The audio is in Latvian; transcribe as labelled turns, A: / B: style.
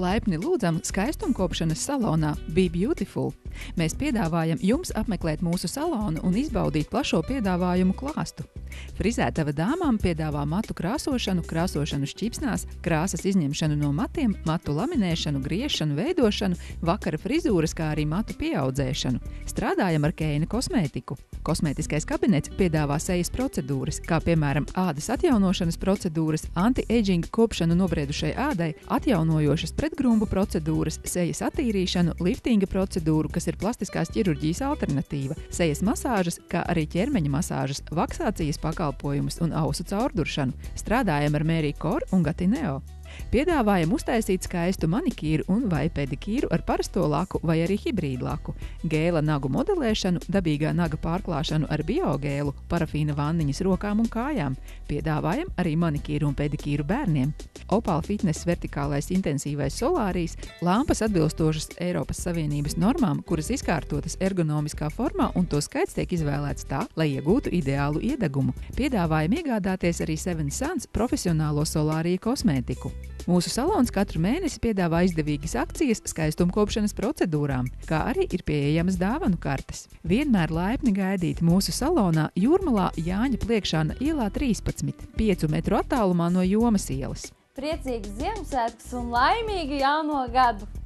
A: Laipni lūdzam skaistumkopšanas salonā Be Beautiful. Mēs piedāvājam jums apmeklēt mūsu salonu un izbaudīt plašo piedāvājumu klāstu. Frizētava dāmām piedāvā matu krāsošanu, krāsošanu šķipsnās, krāsas izņemšanu no matiem, matu laminēšanu, griešanu, veidošanu, vakara frizūras, kā arī matu pieaudzēšanu. Strādājam ar Keina kosmētiku. Kosmētiskais kabinets piedāvā sejas procedūras, kā piemēram ādas atjaunošanas procedūras, anti-aging kopšanu nobriedušai ādai, atjaunojošas pretgrumbu procedūras, sejas attīrīšanu, liftinga procedūru, kas ir plastiskās ķirurģijas alternatīva, sejas masāžas, kā arī ķermeņa masāžas, vaksācijas pakalpojumus un ausu caurduršanu. Strādājam ar Mary Kor un Gatineo. Piedāvājam uztaisīt skaistu manikīru un vai pedikīru ar parasto laku vai arī hibrīdu laku, gēla nagu modelēšanu, dabīgā naga pārklāšanu ar biogēlu, parafīna vanniņas rokām un kājām. Piedāvājam arī manikīru un pedikīru bērniem. Opal Fitness vertikālais intensīvais solārijas, lampas atbilstošas Eiropas Savienības normām, kuras izkārtotas ergonomiskā formā un to skaits tiek izvēlēts tā, lai iegūtu ideālu iedegumu. Piedāvājam iegādāties arī Seven Suns profesionālo solāriju kosmētiku. Mūsu salons katru mēnesi piedāvā izdevīgas akcijas skaistumkopšanas procedūrām, kā arī ir pieejamas dāvanu kartes. Vienmēr laipni gaidīt mūsu salonā Jūrmalā Jāņa Pliekšāna ielā 13, 5 metru attālumā no Jomas ielas.
B: Priecīgs Ziemassvētkus un laimīgu jauno gadu!